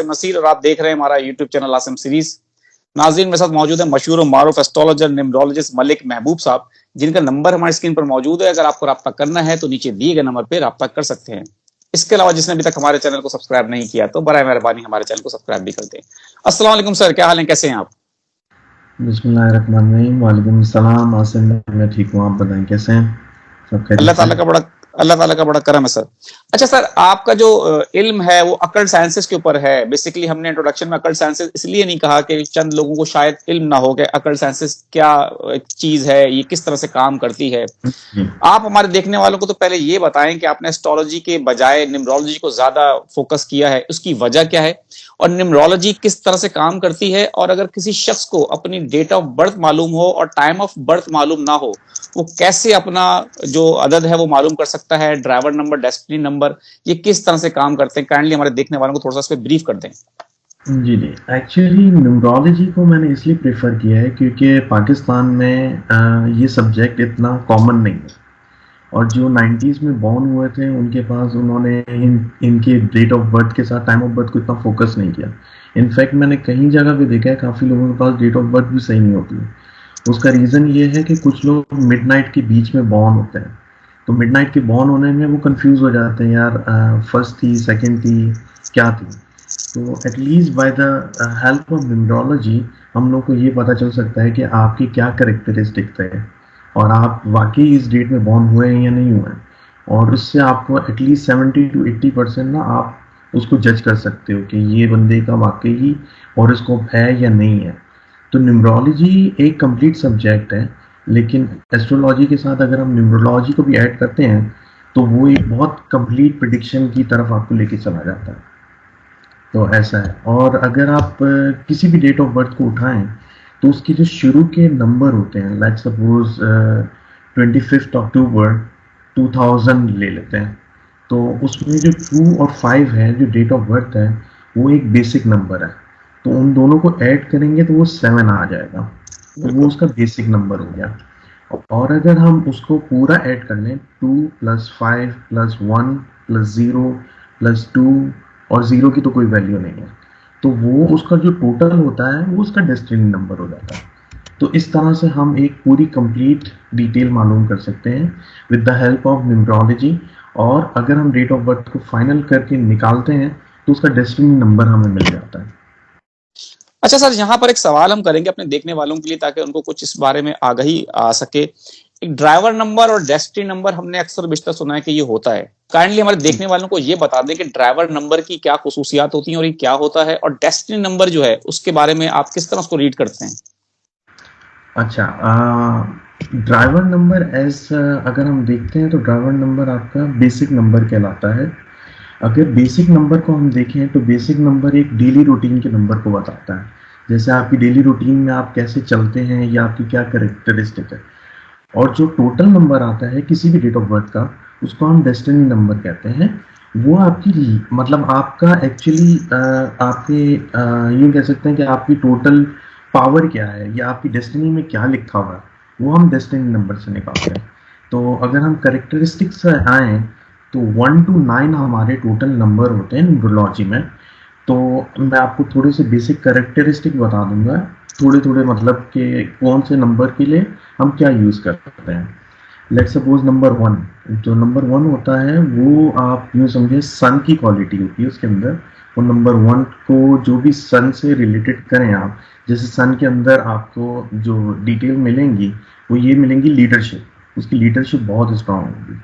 नसीर और आप देख रहे हैं हमारा यूट्यूब चैनल आसिम सीरीज। नाज़रीन, मेरे साथ मौजूद है मशहूर और मारूफ एस्ट्रोलॉजर न्यूमरोलॉजिस्ट मलिक महबूब साहब, जिनका नंबर हमारी स्क्रीन पर मौजूद है। अगर आपको रब्ता करना है तो नीचे दिए गए नंबर पर रब्ता कर सकते हैं। इसके अलावा जिसने अभी तक हमारे चैनल को सब्सक्राइब नहीं किया तो बराए मेहरबानी हमारे चैनल को सब्सक्राइब भी कर दें। अस्सलाम वालेकुम सर, क्या हाल है, कैसे हैं आप? बिस्मिल्लाहिर्रहमानिर्रहीम। वालेकुम सलाम। आसिम, मैं ठीक हूँ, आप बताएं कैसे हैं? सब खैरियत से? अल्लाह ताला का बड़ा करम है सर। अच्छा सर, आपका जो इल्म है वो अकल्ट साइंसेस के ऊपर है। बेसिकली हमने इंट्रोडक्शन में अकल्ट साइंसेस इसलिए नहीं कहा कि चंद लोगों को शायद इल्म ना हो कि अकल्ट साइंसेस क्या चीज है, ये किस तरह से काम करती है। जी आप हमारे देखने वालों को तो पहले ये बताएं कि आपने एस्ट्रोलॉजी के बजाय न्यूमरोलॉजी को ज्यादा फोकस किया है, उसकी वजह क्या है और न्यूमरोलॉजी किस तरह से काम करती है। और अगर किसी शख्स को अपनी डेट ऑफ बर्थ मालूम हो और टाइम ऑफ बर्थ मालूम ना हो, वो कैसे अपना जो अदद है वो मालूम कर सकता है, ड्राइवर नंबर, डेस्टिनी नंबर, ये किस तरह से काम करते हैं। काइंडली हमारे देखने वालों को थोड़ा सा इस पर ब्रीफ कर दें। जी जी। एक्चुअली न्यूमरोलॉजी को मैंने इसलिए प्रेफर किया है क्योंकि पाकिस्तान में ये सब्जेक्ट इतना कॉमन नहीं है, और जो 90s में बॉर्न हुए थे उनके पास उन्होंने इनके डेट ऑफ बर्थ के साथ टाइम ऑफ बर्थ को इतना फोकस नहीं किया। इनफैक्ट मैंने कई जगह पे देखा है काफ़ी लोगों के पास डेट ऑफ बर्थ भी सही नहीं होती है। उसका रीज़न ये है कि कुछ लोग मिडनाइट के बीच में बॉर्न होते हैं, तो मिडनाइट के बॉर्न होने में वो कंफ्यूज हो जाते हैं, यार फर्स्ट थी, सेकंड थी, क्या थी। तो at least by the help of numerology हम लोग को ये पता चल सकता है कि आपकी क्या करेक्टरिस्टिक थे और आप वाकई इस डेट में बॉर्न हुए हैं या नहीं हुए हैं। और उससे आपको एटलीस्ट 70 to 80% ना आप उसको जज कर सकते हो कि ये बंदे का वाकई ही हॉरोस्कोप है या नहीं है। तो न्यूमरोलॉजी एक कंप्लीट सब्जेक्ट है, लेकिन एस्ट्रोलॉजी के साथ अगर हम न्यूमरोलॉजी को भी ऐड करते हैं तो वो एक बहुत कंप्लीट प्रिडिक्शन की तरफ आपको लेके चला जाता है। तो ऐसा है। और अगर आप किसी भी डेट ऑफ बर्थ को उठाएं तो उसके जो शुरू के नंबर होते हैं, लाइक सपोज 25 अक्टूबर 2000 ले लेते हैं, तो उसमें जो 2 और 5 है, जो डेट ऑफ बर्थ है, वो एक बेसिक नंबर है। तो उन दोनों को ऐड करेंगे तो वो 7 आ जाएगा, तो वो उसका बेसिक नंबर हो गया। और अगर हम उसको पूरा ऐड कर लें, 2 + 5 + 1 + 0 + 2, और 0 की तो कोई वैल्यू नहीं है, तो वो उसका जो टोटल होता है वो उसका डेस्टिनी नंबर हो जाता है। तो इस तरह से हम एक पूरी कंप्लीट डिटेल मालूम कर सकते हैं with the help of numerology. और अगर हम डेट ऑफ बर्थ को फाइनल करके निकालते हैं तो उसका डेस्टिनी नंबर हमें मिल जाता है। अच्छा सर, यहाँ पर एक सवाल हम करेंगे अपने देखने वालों के लिए ताकि उनको कुछ इस बारे में आगाही आ सके। एक ड्राइवर नंबर और डेस्टिनी नंबर हमने अक्सर बिस्तर सुना है कि ये होता है। काइंडली हमारे देखने वालों को ये बता दें कि ड्राइवर नंबर की क्या खुसूसियात होती हैं और ये क्या होता है, और डेस्टिनी नंबर जो है उसके बारे में आप किस तरह उसको रीड करते हैं। अच्छा, ड्राइवर नंबर अगर हम देखते हैं तो ड्राइवर नंबर आपका बेसिक नंबर कहलाता है। अगर बेसिक नंबर को हम देखें तो बेसिक नंबर एक डेली रूटीन के नंबर को बताता है, जैसे आपकी डेली रूटीन में आप कैसे चलते हैं या आपकी क्या करेक्टरिस्टिक है। और जो टोटल नंबर आता है किसी भी डेट ऑफ बर्थ का, उसको हम डेस्टिनी नंबर कहते हैं। वो आपकी मतलब आपका एक्चुअली आपके यूँ कह सकते हैं कि आपकी टोटल पावर क्या है या आपकी डेस्टिनी में क्या लिखा हुआ है, वो हम डेस्टिनी नंबर से निकालते हैं। तो अगर हम करेक्टरिस्टिक्स से आए तो 1 to 9 हमारे टोटल नंबर होते हैं न्यूमरोलॉजी में। तो मैं आपको थोड़े से बेसिक करेक्टरिस्टिक बता दूंगा, थोड़े थोड़े मतलब कि कौन से नंबर के लिए हम क्या यूज़ करते हैं। लेट सपोज नंबर 1, जो नंबर 1 होता है वो आप यूँ समझे सन की क्वालिटी होती है उसके अंदर। वो नंबर 1 को जो भी सन से रिलेटेड करें आप, जैसे सन के अंदर आपको जो डिटेल मिलेंगी वो ये मिलेंगी, लीडरशिप, उसकी लीडरशिप बहुत स्ट्रांग होगी।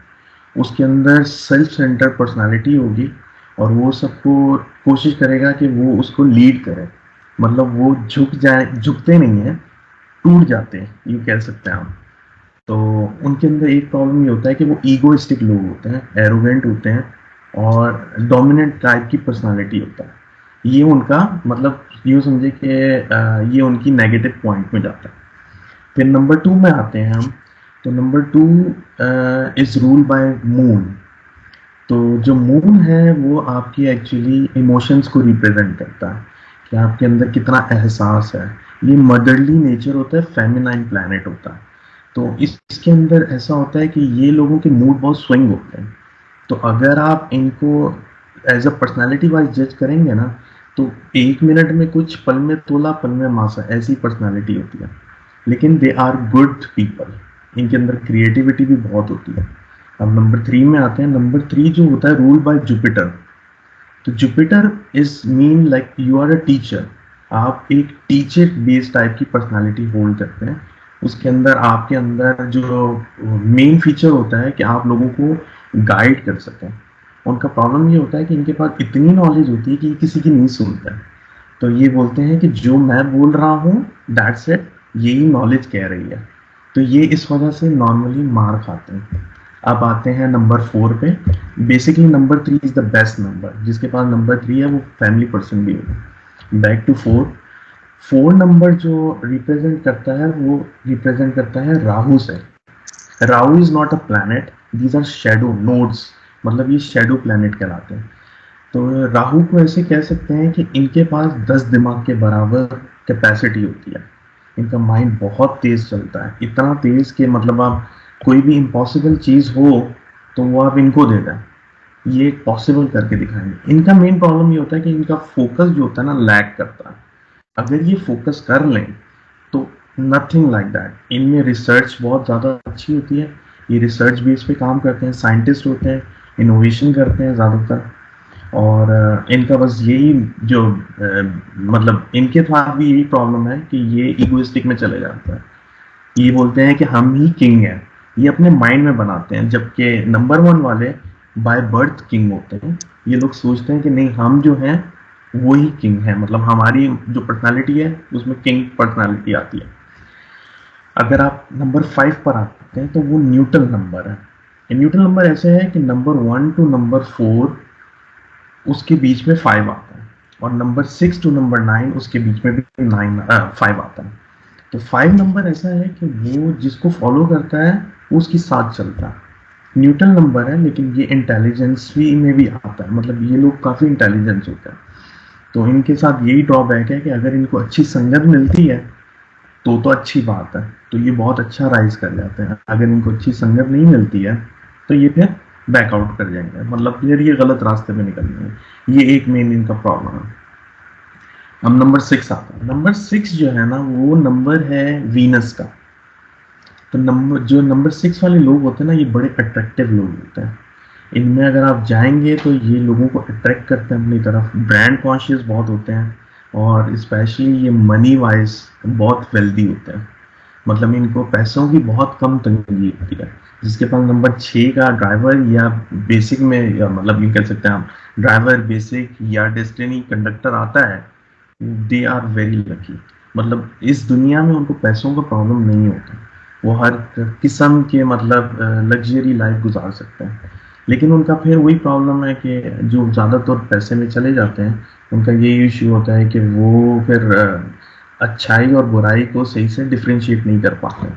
उसके अंदर सेल्फ सेंटर पर्सनालिटी होगी और वो सबको कोशिश करेगा कि वो उसको लीड करे, मतलब वो झुकते नहीं हैं, टूट जाते हैं, ये कह सकते हैं आप। तो उनके अंदर एक प्रॉब्लम ये होता है कि वो ईगोइस्टिक लोग होते हैं, एरोगेंट होते हैं और डोमिनेंट टाइप की पर्सनालिटी होता है। ये उनका मतलब यूँ समझे कि ये उनकी नेगेटिव पॉइंट में जाता है। फिर नंबर 2 में आते हैं हम, तो number 2 is rule by moon. तो जो मून है वो आपकी एक्चुअली इमोशंस को रिप्रेजेंट करता है कि आपके अंदर कितना एहसास है। ये मदरली नेचर होता है, फेमिनाइन प्लैनेट होता है। तो इसके अंदर ऐसा होता है कि ये लोगों के मूड बहुत स्विंग होते हैं। तो अगर आप इनको एज अ पर्सनैलिटी वाइज जज करेंगे ना, तो 1 मिनट में कुछ, पल में तोला पल में मासा, ऐसी पर्सनालिटी होती है। लेकिन दे आर गुड पीपल, इनके अंदर क्रिएटिविटी भी बहुत होती है। अब नंबर 3 में आते हैं। नंबर 3 जो होता है रूल बाय जुपिटर। तो Jupiter is mean like you are a teacher. आप एक टीचर बेस्ड टाइप की पर्सनालिटी होल्ड करते हैं। उसके अंदर आपके अंदर जो मेन फीचर होता है कि आप लोगों को गाइड कर सकें। उनका प्रॉब्लम ये होता है कि इनके पास इतनी नॉलेज होती है कि किसी की नहीं सुनते हैं। तो ये बोलते हैं कि जो मैं बोल रहा हूँ दैट्स इट, यही नॉलेज कह रही है। तो ये इस वजह से नॉर्मली मार खाते हैं। अब आते हैं नंबर 4 पे। Basically number 3 is the best number. जिसके पास नंबर 3 है वो फैमिली पर्सन भी होगा। Back to 4। 4 नंबर जो रिप्रेजेंट करता है वो रिप्रेजेंट करता है राहु से। Rahu is not a planet, these are shadow nodes, मतलब ये शेडो प्लैनेट कहलाते हैं। तो राहु को ऐसे कह सकते हैं कि इनके पास 10 दिमाग के बराबर कैपेसिटी होती है। इनका माइंड बहुत तेज चलता है, इतना तेज कि मतलब आप कोई भी इम्पॉसिबल चीज हो तो वो आप इनको दे दें, ये पॉसिबल करके दिखाएंगे। इनका मेन प्रॉब्लम ये होता है कि इनका फोकस जो होता है ना लैग करता है। अगर ये फोकस कर लें तो नथिंग लाइक दैट। इनमें रिसर्च बहुत ज़्यादा अच्छी होती है। ये रिसर्च बेस पे काम करते हैं, साइंटिस्ट होते हैं, इनोवेशन करते हैं ज़्यादातर। और इनका बस यही जो मतलब इनके साथ भी यही प्रॉब्लम है कि ये इगोइस्टिक में चले जाते हैं। ये बोलते हैं कि हम ही किंग हैं, ये अपने माइंड में बनाते हैं। जबकि नंबर 1 वाले बाय बर्थ किंग होते हैं। ये लोग सोचते हैं कि नहीं, हम जो हैं वो ही किंग है, मतलब हमारी जो पर्सनालिटी है उसमें किंग पर्सनालिटी आती है। अगर आप नंबर 5 पर आते हैं तो वो न्यूट्रल नंबर है। न्यूट्रल नंबर ऐसे है कि नंबर 1 टू नंबर 4 उसके बीच में 5 आता है, और नंबर 6 टू नंबर 9 उसके बीच में भी 5 आता है। तो 5 नंबर ऐसा है कि वो जिसको फॉलो करता है वो उसके साथ चलता है। न्यूट्रल नंबर है लेकिन ये इंटेलिजेंस भी में भी आता है, मतलब ये लोग काफ़ी इंटेलिजेंस होते हैं। तो इनके साथ यही ड्रॉबैक है कि अगर इनको अच्छी संगत मिलती है तो अच्छी बात है, तो ये बहुत अच्छा राइज कर जाते हैं। अगर इनको अच्छी संगत नहीं मिलती है तो ये फिर बैकआउट कर जाएंगे, मतलब फिर ये गलत रास्ते में निकल जाएंगे। ये एक मेन इनका प्रॉब्लम है। अब नंबर 6 आता है। नंबर 6 जो है ना वो नंबर है वीनस का। तो नंबर 6 वाले लोग होते हैं ना, ये बड़े अट्रैक्टिव लोग होते हैं। इनमें अगर आप जाएंगे तो ये लोगों को अट्रैक्ट करते हैं अपनी तरफ। ब्रांड कॉन्शियस बहुत होते हैं, और स्पेशली ये मनी वाइज बहुत वेल्दी होते हैं। मतलब इनको पैसों की बहुत कम तंगी होती है। जिसके पास नंबर 6 का ड्राइवर या बेसिक में, या मतलब ये कह सकते हैं आप ड्राइवर बेसिक या डेस्टिनी कंडक्टर आता है, दे आर वेरी लकी। मतलब इस दुनिया में उनको पैसों का प्रॉब्लम नहीं होता। वो हर किस्म के मतलब लग्जरी लाइफ गुजार सकते हैं। लेकिन उनका फिर वही प्रॉब्लम है कि जो ज़्यादातर पैसे में चले जाते हैं उनका ये इश्यू होता है कि वो फिर अच्छाई और बुराई को सही से डिफ्रेंशिएट नहीं कर पाते,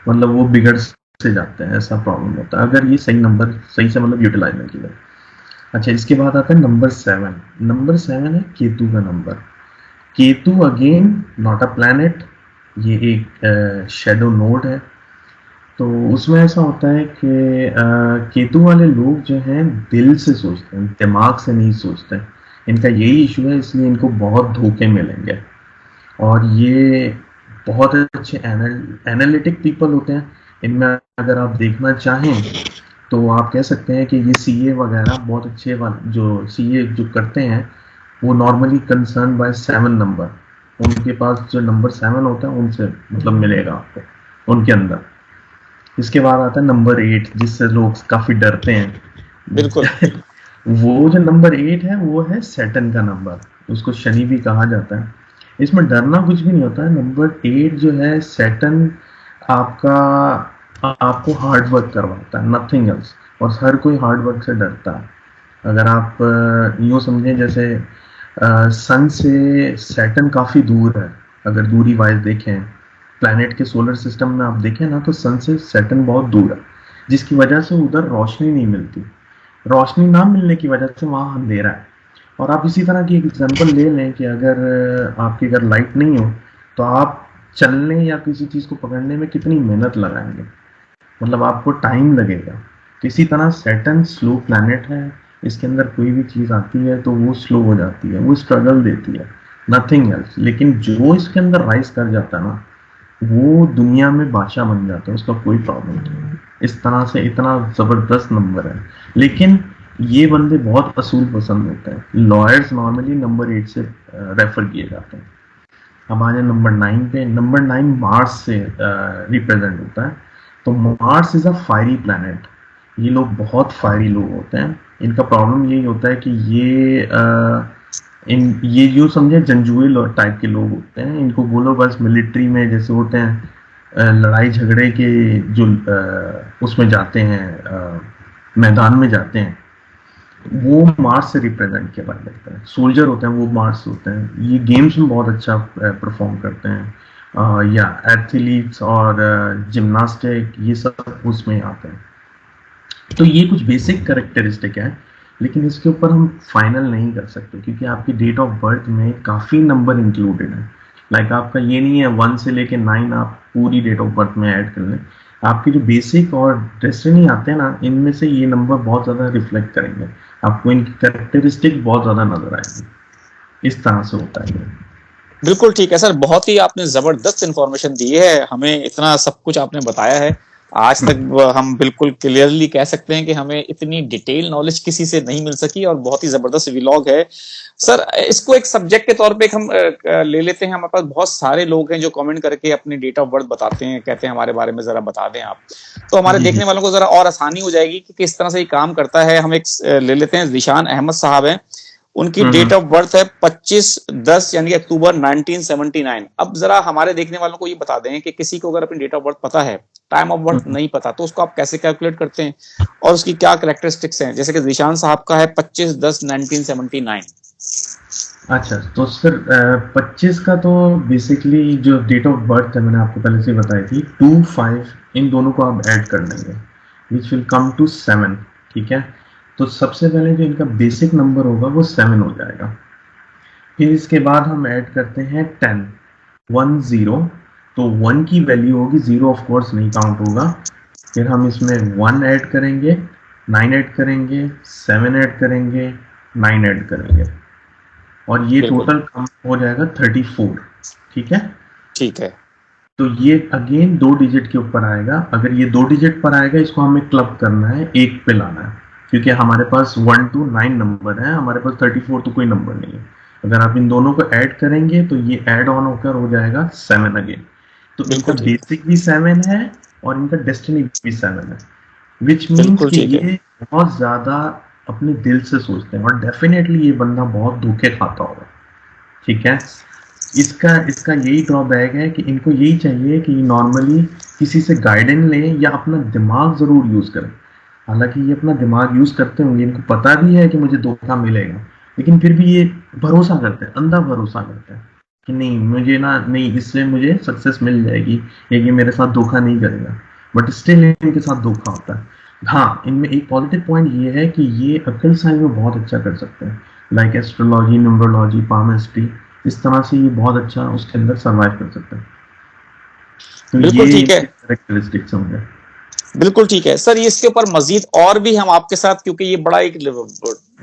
मतलब वो बिगड़ से जाते हैं, ऐसा प्रॉब्लम होता है अगर ये सही नंबर सही से मतलब यूटिलाइज नहीं किया। अच्छा, इसके बाद आता है नंबर 7। नंबर 7 है केतु का number. Ketu again not a planet, ये एक शेडो नोड है। तो उसमें ऐसा होता है कि केतु वाले लोग जो हैं दिल से सोचते हैं, दिमाग से नहीं सोचते। इनका यही इशू है, इसलिए इनको बहुत धोखे मिलेंगे। और ये बहुत अच्छे एनालिटिक पीपल होते हैं। इनमें अगर आप देखना चाहें तो आप कह सकते हैं कि ये सीए वगैरह बहुत अच्छे वाले जो सीए जो करते हैं वो नॉर्मली कंसर्न बाय 7 नंबर। उनके पास जो नंबर 7 होता है उनसे मतलब मिलेगा आपको उनके अंदर। इसके बाद आता है नंबर 8, जिससे लोग काफी डरते बिल्कुल। हैं। वो जो नंबर 8 है वो है सैटर्न का नंबर, उसको शनि भी कहा जाता है। इसमें डरना कुछ भी नहीं होता है। नंबर 8 जो है सैटर्न आपका आपको हार्ड वर्क करवाता है, नथिंग एल्स। और हर कोई हार्ड वर्क से डरता है। अगर आप यूँ समझें जैसे सन से सैटर्न काफ़ी दूर है। अगर दूरी वाइज देखें प्लैनेट के सोलर सिस्टम में आप देखें ना तो सन से सैटर्न बहुत दूर है, जिसकी वजह से उधर रोशनी नहीं मिलती। रोशनी ना मिलने की वजह से वहाँ अंधेरा है। और आप इसी तरह की एग्जांपल ले लें कि अगर आपके घर लाइट नहीं हो तो आप चलने या किसी चीज़ को पकड़ने में कितनी मेहनत लगाएंगे, मतलब आपको टाइम लगेगा। तो इसी तरह सैटर्न स्लो प्लैनेट है, इसके अंदर कोई भी चीज आती है तो वो स्लो हो जाती है, वो स्ट्रगल देती है, नथिंग एल्स। लेकिन जो इसके अंदर राइज कर जाता है ना, वो दुनिया में बादशाह बन जाता है, उसका कोई प्रॉब्लम नहीं। इस तरह से इतना जबरदस्त नंबर है। लेकिन ये बंदे बहुत असूल पसंद होते हैं। लॉयर्स नॉर्मली नंबर 8 से रेफर किए जाते हैं। हम आ जाए नंबर 9 पे। नंबर 9 मार्स से रिप्रेजेंट होता है। तो Mars is a fiery planet. ये लोग बहुत फायरी लोग होते हैं। इनका प्रॉब्लम यही होता है कि ये जो समझे जंजुए टाइप के लोग होते हैं। इनको बोलो बस मिलिट्री में जैसे होते हैं, लड़ाई झगड़े के जो उसमें जाते हैं, मैदान में जाते हैं, वो मार्स से रिप्रेजेंट किया जाता है। सोल्जर होते हैं वो मार्स होते हैं। ये गेम्स में बहुत अच्छा परफॉर्म करते हैं, या एथलीट्स और जिम्नास्टिक ये सब उसमें आते हैं। तो ये कुछ बेसिक करेक्टरिस्टिक है, लेकिन इसके ऊपर हम फाइनल नहीं कर सकते क्योंकि आपकी डेट ऑफ बर्थ में काफ़ी नंबर इंक्लूडेड है। लाइक आपका ये नहीं है 1 से लेके 9 आप पूरी डेट ऑफ बर्थ में ऐड कर लें। आपकी जो बेसिक और डेस्टिनी आते हैं ना, इनमें से ये नंबर बहुत ज़्यादा रिफ्लेक्ट करेंगे। आपको इनकी करेक्टरिस्टिक बहुत ज़्यादा नजर आएगी। इस तरह से होता है। बिल्कुल ठीक है सर, बहुत ही आपने जबरदस्त इन्फॉर्मेशन दी है, हमें इतना सब कुछ आपने बताया है। आज तक हम बिल्कुल क्लियरली कह सकते हैं कि हमें इतनी डिटेल नॉलेज किसी से नहीं मिल सकी, और बहुत ही जबरदस्त व्लॉग है सर। इसको एक सब्जेक्ट के तौर पे हम ले लेते हैं। हमारे पास बहुत सारे लोग हैं जो कमेंट करके अपनी डेट ऑफ बर्थ बताते हैं, कहते हैं हमारे बारे में जरा बता दें आप, तो हमारे जी जी। देखने वालों को जरा और आसानी हो जाएगी कि किस तरह से ये काम करता है। हम एक ले लेते हैं, जिशान अहमद साहब हैं, उनकी डेट ऑफ बर्थ है 25/10 यानी अक्टूबर 1979। अब जरा हमारे देखने वालों को ये बता दें कि किसी को अगर अपनी डेट ऑफ बर्थ पता है, टाइम ऑफ बर्थ नहीं पता, तो उसको आप कैसे कैलकुलेट करते हैं और उसकी क्या कैरेक्टरिस्टिक्स हैं? जैसे कि जिशान साहब का है 25/10/1979। अच्छा, तो सर 25 का तो बेसिकली जो डेट ऑफ बर्थ है मैंने आपको पहले से बताई थी, 2 5 इन दोनों को आप ऐड कर लेंगे, विच विल कम टू 7। ठीक है। तो सबसे पहले जो इनका बेसिक नंबर होगा वो 7 हो जाएगा। फिर इसके बाद हम ऐड करते हैं 10, 10। तो 1 की वैल्यू होगी, 0 ऑफ कोर्स नहीं काउंट होगा। फिर हम इसमें 1 ऐड करेंगे, 9 ऐड करेंगे, 7 ऐड करेंगे, 9 ऐड करेंगे, और ये बिल्कुल टोटल कम हो जाएगा 34। ठीक है। ठीक है। तो ये अगेन 2 डिजिट के ऊपर आएगा। अगर ये 2 डिजिट पर आएगा, इसको हमें क्लब करना है, एक पे लाना है, क्योंकि हमारे पास 1 to 9 नंबर है, हमारे पास 34 तो कोई नंबर नहीं है। अगर आप इन दोनों को ऐड करेंगे तो ये ऐड ऑन होकर हो जाएगा 7 अगेन। तो इनका बिल्कुल ठीक है। बेसिक भी 7 है और इनका डेस्टिनी भी 7 है, विच मीन्स बिल्कुल कि ठीक है। ये बहुत ज्यादा अपने दिल से सोचते हैं, और डेफिनेटली ये बंदा बहुत धोखे खाता होगा। ठीक है। इसका इसका यही ड्रॉबैक है कि इनको यही चाहिए कि नॉर्मली किसी से गाइडेंस लें या अपना दिमाग जरूर यूज करें। हालांकि ये अपना दिमाग यूज करते होंगे, इनको पता भी है कि मुझे धोखा मिलेगा, लेकिन फिर भी ये भरोसा करते हैं, अंधा भरोसा करते हैं कि नहीं मुझे ना, नहीं इससे मुझे सक्सेस मिल जाएगी, ये मेरे साथ धोखा नहीं करेगा। बट स्टिल इनके साथ धोखा होता है। हाँ, इनमें एक पॉजिटिव पॉइंट ये है कि ये अक्ल साइंस में बहुत अच्छा कर सकते हैं, लाइक एस्ट्रोलॉजी, न्यूमरोलॉजी, पामिस्ट्री। इस तरह से ये बहुत अच्छा उसके अंदर सर्वाइव कर सकते हैं। तो बिल्कुल ये ठीक है। इनके कैरेक्टरिस्टिक्स होंगे। बिल्कुल ठीक है सर, इसके ऊपर मजीद और भी हम आपके साथ, क्योंकि ये बड़ा एक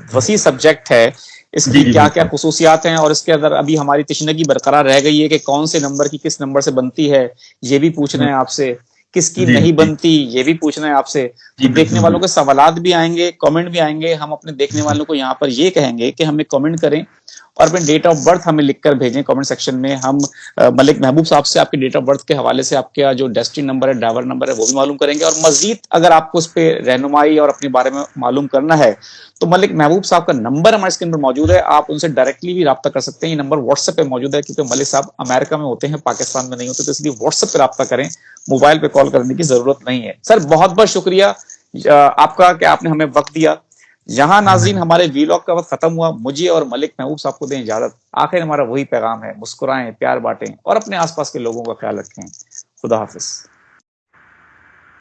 वसी सब्जेक्ट है, जी इसकी जी क्या क्या बिल्कुल। खसूसियात हैं और इसके अंदर अभी हमारी तशनगी बरकरार रह गई है कि कौन से नंबर की किस नंबर से बनती है, ये भी पूछना है आपसे, किसकी जी नहीं जी बनती ये भी पूछना है आपसे। तो जी देखने बिल्कुल वालों बिल्कुल। के सवालात भी आएंगे, कमेंट भी आएंगे। हम अपने देखने वालों को यहाँ पर ये कहेंगे कि हमें कमेंट करें और अपने डेट ऑफ बर्थ हमें लिखकर भेजें कमेंट सेक्शन में। हम मलिक महबूब साहब से आपके डेट ऑफ बर्थ के हवाले से आपका जो डेस्टिनी नंबर है, ड्राइवर नंबर है, वो भी मालूम करेंगे। और मजीद अगर आपको उस पर रहनुमाई और अपने बारे में मालूम करना है तो मलिक महबूब साहब का नंबर हमारे स्क्रीन पर मौजूद है, आप उनसे डायरेक्टली भी रब्ता कर सकते हैं। ये नंबर व्हाट्सएप पे मौजूद है, क्योंकि मलिक साहब अमेरिका में होते हैं, पाकिस्तान में नहीं होते, तो इसलिए व्हाट्सएप पे रब्ता करें, मोबाइल पे कॉल करने की जरूरत नहीं है। सर बहुत बहुत शुक्रिया आपका कि आपने हमें वक्त दिया। जहां नाज़रीन हमारे वीलॉग का वक्त खत्म हुआ, मुझे और मलिक महबूब साहब को दें इजाजत। आखिर हमारा वही पैगाम है, मुस्कुराएं, प्यार बांटें और अपने आसपास के लोगों का ख्याल रखें। खुदा हाफिज।